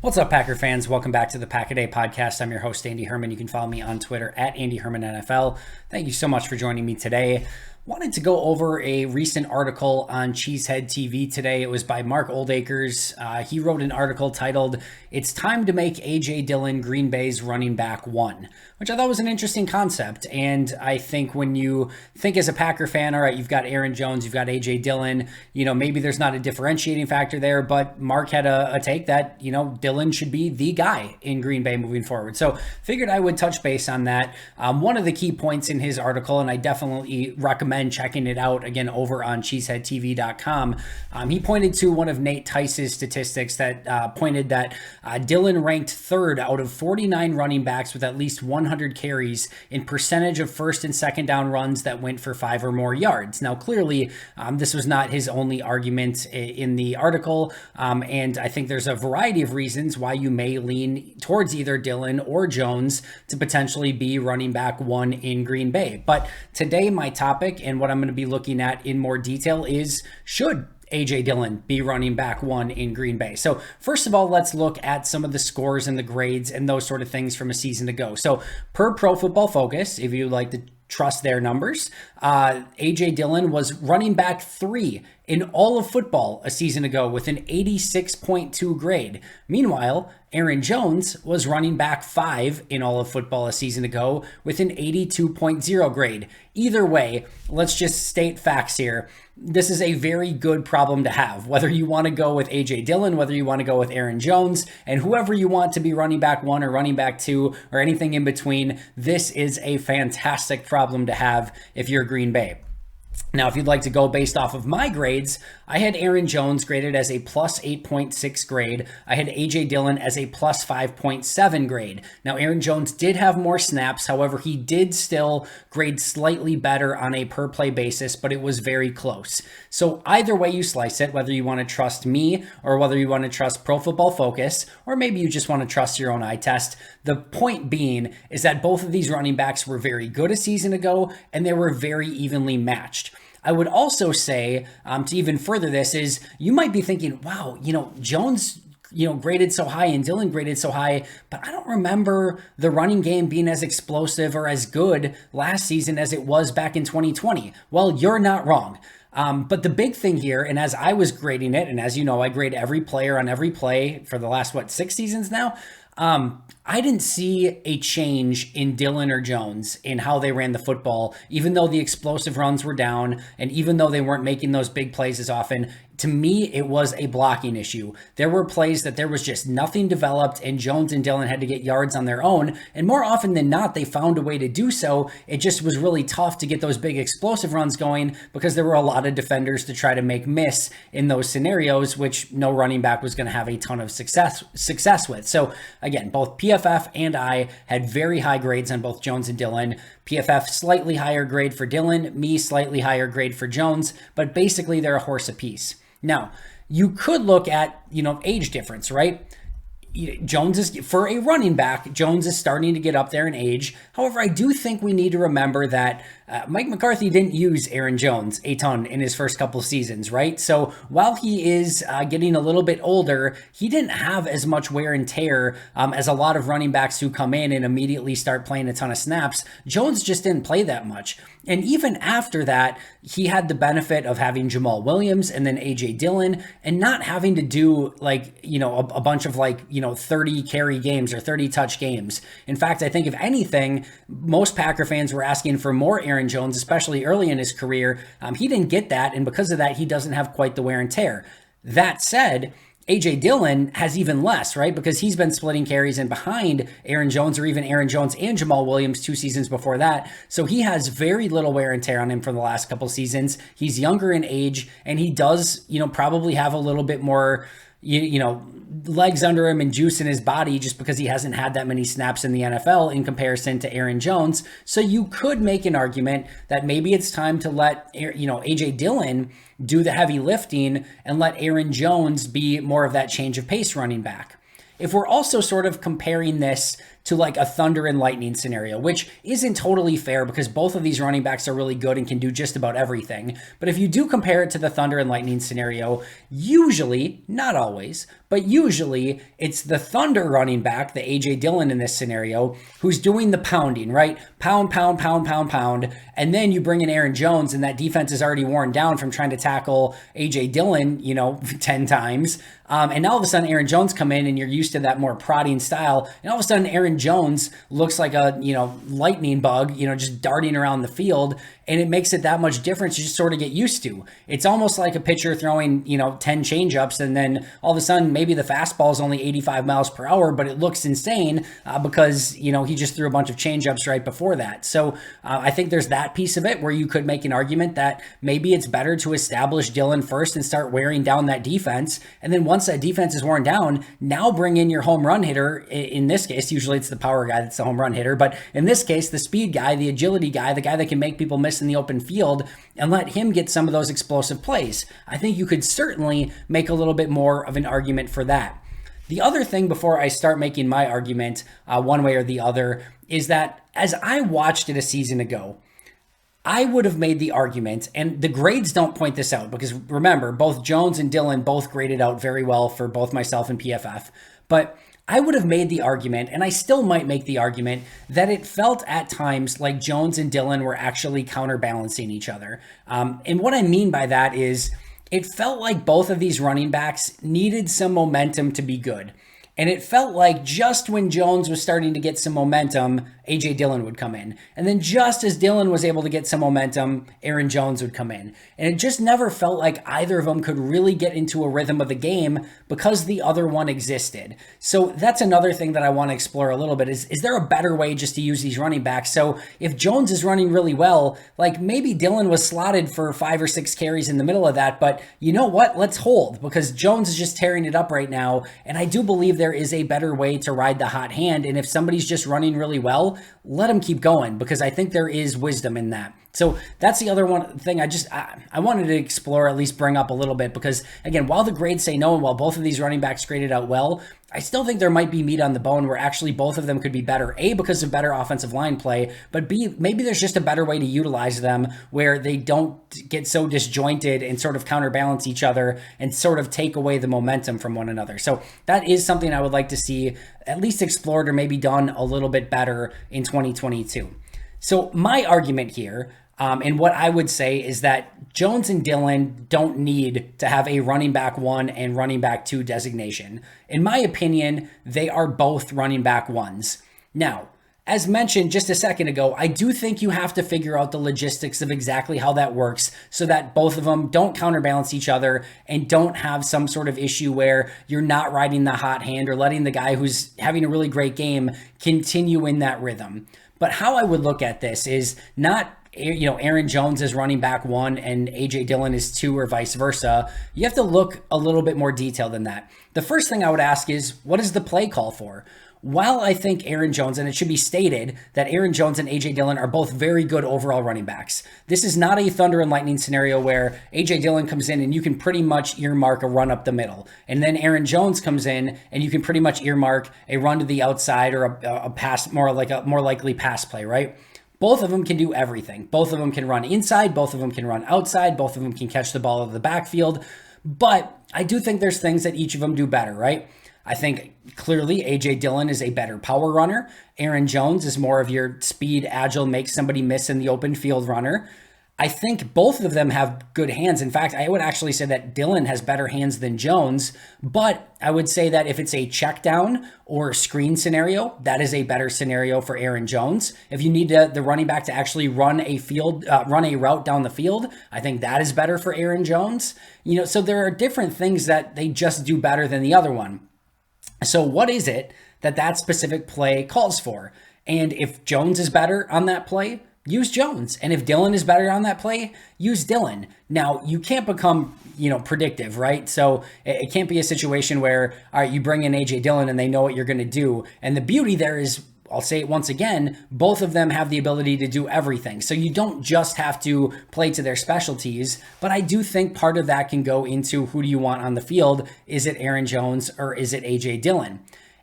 What's up, Packer fans? Welcome back to the Pack a Day podcast. I'm your host, Andy Herman. You can follow me on Twitter at Andy Herman NFL. Thank you so much for joining me today. Wanted to go over a recent article on CheeseheadTV today. It was by Mark Oldacres. He wrote an article titled, "It's Time to Make AJ Dillon Green Bay's Running Back 1," which I thought was an interesting concept. And I think when you think as a Packer fan, all right, you've got Aaron Jones, you've got AJ Dillon, maybe there's not a differentiating factor there, but Mark had a take that, Dillon should be the guy in Green Bay moving forward. So figured I would touch base on that. One of the key points in his article, and I definitely recommend checking it out again over on CheeseheadTV.com. He pointed to one of Nate Tice's statistics that pointed that Dillon ranked third out of 49 running backs with at least 100 carries in percentage of first and second down runs that went for 5 or more yards. Now, clearly, this was not his only argument in the article, and I think there's a variety of reasons why you may lean towards either Dillon or Jones to potentially be running back 1 in Green Bay. But today, my topic and what I'm going to be looking at in more detail is, should AJ Dillon be running back 1 in Green Bay? So first of all, let's look at some of the scores and the grades and those sort of things from a season ago. So per Pro Football Focus, if you like to trust their numbers, AJ Dillon was running back 3 in all of football a season ago with an 86.2 grade. Meanwhile, Aaron Jones was running back 5 in all of football a season ago with an 82.0 grade. Either way, let's just state facts here. This is a very good problem to have, whether you want to go with AJ Dillon, whether you want to go with Aaron Jones, and whoever you want to be running back 1 or running back 2 or anything in between. This is a fantastic problem to have if you're Green Bay. Now, if you'd like to go based off of my grades, I had Aaron Jones graded as a plus 8.6 grade. I had AJ Dillon as a plus 5.7 grade. Now, Aaron Jones did have more snaps. However, he did still grade slightly better on a per play basis, but it was very close. So either way you slice it, whether you want to trust me or whether you want to trust Pro Football Focus, or maybe you just want to trust your own eye test, the point being is that both of these running backs were very good a season ago, and they were very evenly matched. I would also say, to even further this, is you might be thinking, wow, Jones, graded so high and Dillon graded so high, but I don't remember the running game being as explosive or as good last season as it was back in 2020. Well, you're not wrong. But the big thing here, and as I was grading it, and as you know, I grade every player on every play for the last, 6 seasons now. I didn't see a change in Dillon or Jones in how they ran the football, even though the explosive runs were down, and even though they weren't making those big plays as often. To me, it was a blocking issue. There were plays that there was just nothing developed, and Jones and Dillon had to get yards on their own, and more often than not, they found a way to do so. It just was really tough to get those big explosive runs going because there were a lot of defenders to try to make miss in those scenarios, which no running back was going to have a ton of success with. So again, both PFF and I had very high grades on both Jones and Dillon. PFF slightly higher grade for Dillon, me slightly higher grade for Jones, but basically they're a horse apiece. Now, you could look at, age difference, right? Jones is, for a running back, Jones is starting to get up there in age. However, I do think we need to remember that Mike McCarthy didn't use Aaron Jones a ton in his first couple seasons, right? So while he is getting a little bit older, he didn't have as much wear and tear as a lot of running backs who come in and immediately start playing a ton of snaps. Jones just didn't play that much. And even after that, he had the benefit of having Jamal Williams and then AJ Dillon and not having to do a bunch of 30 carry games or 30 touch games. In fact, I think if anything, most Packer fans were asking for more Aaron Jones, especially early in his career. He didn't get that, and because of that, he doesn't have quite the wear and tear. That said, AJ Dillon has even less, right? Because he's been splitting carries and behind Aaron Jones, or even Aaron Jones and Jamal Williams 2 seasons before that. So he has very little wear and tear on him for the last couple seasons. He's younger in age, and he does, probably have a little bit more, legs under him and juice in his body just because he hasn't had that many snaps in the NFL in comparison to Aaron Jones. So you could make an argument that maybe it's time to let, AJ Dillon do the heavy lifting and let Aaron Jones be more of that change of pace running back. If we're also sort of comparing this to like a thunder and lightning scenario, which isn't totally fair because both of these running backs are really good and can do just about everything. But if you do compare it to the thunder and lightning scenario, usually, not always, but usually it's the Thunder running back, the AJ Dillon in this scenario, who's doing the pounding, right? Pound, pound, pound, pound, pound. And then you bring in Aaron Jones and that defense is already worn down from trying to tackle AJ Dillon, 10 times. And now all of a sudden Aaron Jones come in and you're used to that more prodding style. And all of a sudden Aaron Jones looks like a, lightning bug, just darting around the field. And it makes it that much difference. You just sort of get used to. It's almost like a pitcher throwing, 10 changeups and then all of a sudden maybe the fastball is only 85 miles per hour, but it looks insane because, he just threw a bunch of changeups right before that. So I think there's that piece of it where you could make an argument that maybe it's better to establish Dillon first and start wearing down that defense. And then once that defense is worn down, now bring in your home run hitter. In this case, usually it's the power guy that's the home run hitter. But in this case, the speed guy, the agility guy, the guy that can make people miss in the open field and let him get some of those explosive plays. I think you could certainly make a little bit more of an argument for that. The other thing before I start making my argument one way or the other is that as I watched it a season ago, I would have made the argument, and the grades don't point this out because remember, both Jones and Dillon both graded out very well for both myself and PFF, but I would have made the argument, and I still might make the argument, that it felt at times like Jones and Dillon were actually counterbalancing each other. And what I mean by that is it felt like both of these running backs needed some momentum to be good. And it felt like just when Jones was starting to get some momentum, AJ Dillon would come in. And then just as Dillon was able to get some momentum, Aaron Jones would come in. And it just never felt like either of them could really get into a rhythm of the game because the other one existed. So that's another thing that I want to explore a little bit is there a better way just to use these running backs? So if Jones is running really well, like maybe Dillon was slotted for 5 or 6 carries in the middle of that, but you know what? Let's hold because Jones is just tearing it up right now. And I do believe there is a better way to ride the hot hand. And if somebody's just running really well, let them keep going because I think there is wisdom in that. So that's the other one thing I wanted to explore, at least bring up a little bit, because again, while the grades say no, and while both of these running backs graded out well, I still think there might be meat on the bone where actually both of them could be better. A, because of better offensive line play, but B, maybe there's just a better way to utilize them where they don't get so disjointed and sort of counterbalance each other and sort of take away the momentum from one another. So that is something I would like to see at least explored or maybe done a little bit better in 2022. So my argument here, and what I would say is that Jones and Dillon don't need to have a running back 1 and running back 2 designation. In my opinion, they are both running back 1s. Now, as mentioned just a second ago, I do think you have to figure out the logistics of exactly how that works so that both of them don't counterbalance each other and don't have some sort of issue where you're not riding the hot hand or letting the guy who's having a really great game continue in that rhythm. But how I would look at this is not, Aaron Jones is running back 1 and AJ Dillon is 2 or vice versa. You have to look a little bit more detailed than that. The first thing I would ask is, what is the play call for? While I think Aaron Jones, and it should be stated that Aaron Jones and AJ Dillon are both very good overall running backs. This is not a thunder and lightning scenario where AJ Dillon comes in and you can pretty much earmark a run up the middle. And then Aaron Jones comes in and you can pretty much earmark a run to the outside or a pass, more likely pass play, right? Both of them can do everything. Both of them can run inside. Both of them can run outside. Both of them can catch the ball out of the backfield. But I do think there's things that each of them do better, right? I think clearly AJ Dillon is a better power runner. Aaron Jones is more of your speed, agile, make somebody miss in the open field runner. I think both of them have good hands. In fact, I would actually say that Dillon has better hands than Jones, but I would say that if it's a check down or screen scenario, that is a better scenario for Aaron Jones. If you need the running back to actually run a route down the field, I think that is better for Aaron Jones. So there are different things that they just do better than the other one. So what is it that specific play calls for? And if Jones is better on that play, use Jones. And if Dillon is better on that play, use Dillon. Now, you can't become, predictive, right? So it can't be a situation where, all right, you bring in AJ Dillon and they know what you're going to do. And the beauty there is, I'll say it once again, both of them have the ability to do everything. So you don't just have to play to their specialties, but I do think part of that can go into who do you want on the field? Is it Aaron Jones or is it AJ Dillon?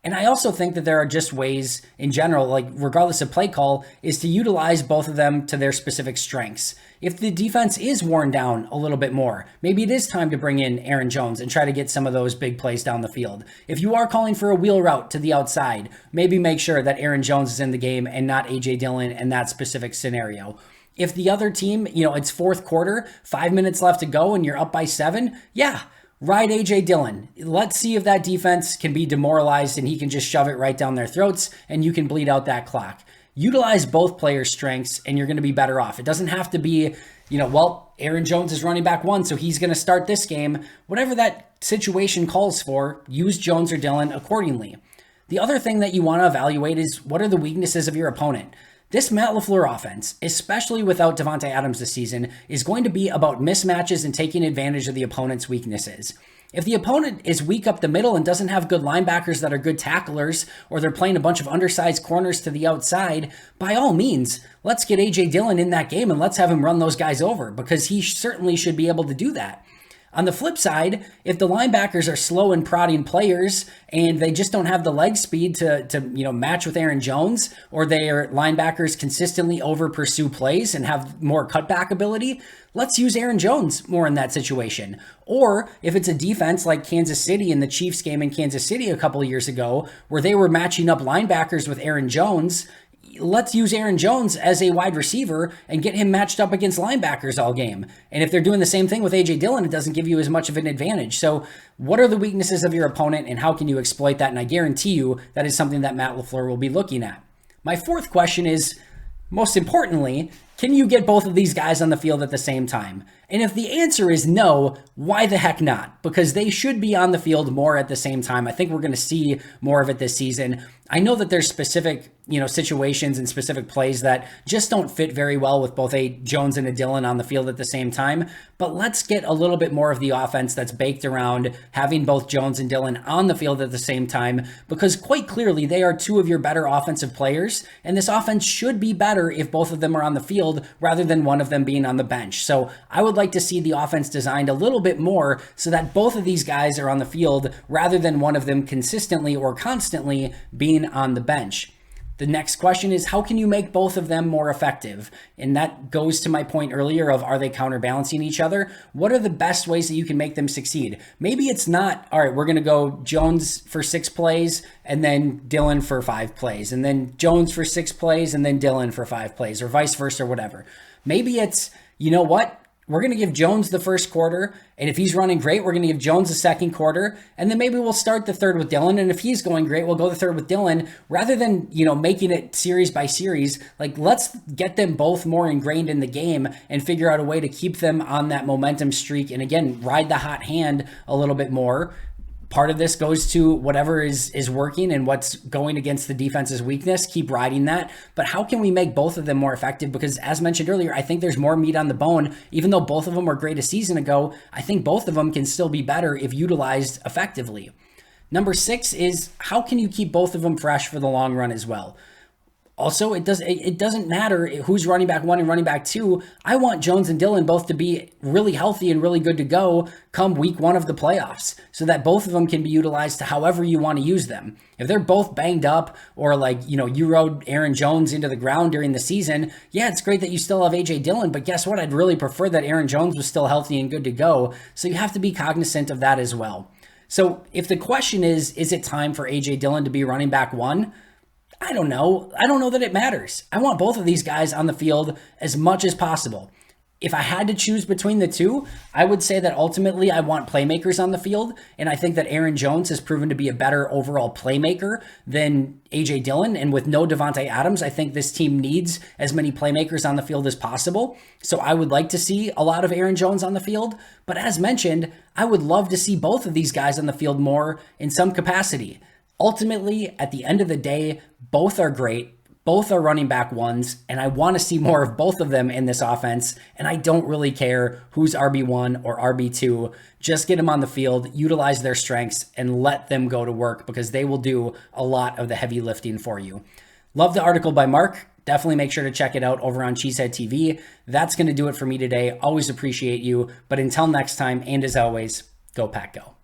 And I also think that there are just ways in general, like regardless of play call, is to utilize both of them to their specific strengths. If the defense is worn down a little bit more, maybe it is time to bring in Aaron Jones and try to get some of those big plays down the field. If you are calling for a wheel route to the outside, maybe make sure that Aaron Jones is in the game and not AJ Dillon in that specific scenario. If the other team, it's fourth quarter, 5 minutes left to go and you're up by 7, yeah, ride AJ Dillon. Let's see if that defense can be demoralized and he can just shove it right down their throats and you can bleed out that clock. Utilize both players' strengths and you're going to be better off. It doesn't have to be, Aaron Jones is running back 1, so he's going to start this game. Whatever that situation calls for, use Jones or Dillon accordingly. The other thing that you want to evaluate is what are the weaknesses of your opponent. This Matt LaFleur offense, especially without Davante Adams this season, is going to be about mismatches and taking advantage of the opponent's weaknesses. If the opponent is weak up the middle and doesn't have good linebackers that are good tacklers, or they're playing a bunch of undersized corners to the outside, by all means, let's get AJ Dillon in that game and let's have him run those guys over, because he certainly should be able to do that. On the flip side, if the linebackers are slow and prodding players and they just don't have the leg speed to match with Aaron Jones, or their linebackers consistently over pursue plays and have more cutback ability, let's use Aaron Jones more in that situation. Or if it's a defense like Kansas City in the Chiefs game in Kansas City a couple of years ago, where they were matching up linebackers with Aaron Jones, let's use Aaron Jones as a wide receiver and get him matched up against linebackers all game. And if they're doing the same thing with AJ Dillon, it doesn't give you as much of an advantage. So what are the weaknesses of your opponent and how can you exploit that? And I guarantee you that is something that Matt LaFleur will be looking at. My fourth question is, most importantly, can you get both of these guys on the field at the same time? And if the answer is no, why the heck not? Because they should be on the field more at the same time. I think we're going to see more of it this season. I know that there's specific, situations and specific plays that just don't fit very well with both a Jones and a Dillon on the field at the same time. But let's get a little bit more of the offense that's baked around having both Jones and Dillon on the field at the same time, because quite clearly they are two of your better offensive players. And this offense should be better if both of them are on the field rather than one of them being on the bench. So I would like to see the offense designed a little bit more so that both of these guys are on the field rather than one of them consistently or constantly being on the bench. The next question is, how can you make both of them more effective? And that goes to my point earlier of, are they counterbalancing each other? What are the best ways that you can make them succeed? Maybe it's not, all right, we're going to go Jones for 6 plays and then Dillon for 5 plays, and then Jones for 6 plays and then Dillon for 5 plays, or vice versa, or whatever. Maybe it's, you know what? We're going to give Jones the first quarter, and if he's running great, we're going to give Jones the second quarter, and then maybe we'll start the third with Dillon, and if he's going great, we'll go the third with Dillon, rather than, making it series by series. Like, let's get them both more ingrained in the game and figure out a way to keep them on that momentum streak, and again, ride the hot hand a little bit more. Part of this goes to whatever is working and what's going against the defense's weakness. Keep riding that. But how can we make both of them more effective? Because as mentioned earlier, I think there's more meat on the bone. Even though both of them were great a season ago, I think both of them can still be better if utilized effectively. Number 6 is, how can you keep both of them fresh for the long run as well? Also, it doesn't matter who's running back 1 and running back 2. I want Jones and Dillon both to be really healthy and really good to go come week 1 of the playoffs, so that both of them can be utilized to however you want to use them. If they're both banged up, or you rode Aaron Jones into the ground during the season, yeah, it's great that you still have AJ Dillon, but guess what? I'd really prefer that Aaron Jones was still healthy and good to go. So you have to be cognizant of that as well. So if the question is it time for AJ Dillon to be running back 1? I don't know. I don't know that it matters. I want both of these guys on the field as much as possible. If I had to choose between the two, I would say that ultimately I want playmakers on the field, and I think that Aaron Jones has proven to be a better overall playmaker than AJ Dillon, and with no Davante Adams, I think this team needs as many playmakers on the field as possible. So I would like to see a lot of Aaron Jones on the field, but as mentioned, I would love to see both of these guys on the field more in some capacity. Ultimately, at the end of the day, both are great. Both are running back 1s, and I want to see more of both of them in this offense, and I don't really care who's RB1 or RB2. Just get them on the field, utilize their strengths, and let them go to work, because they will do a lot of the heavy lifting for you. Love the article by Mark. Definitely make sure to check it out over on CheeseheadTV. That's going to do it for me today. Always appreciate you, but until next time, and as always, go Pack Go.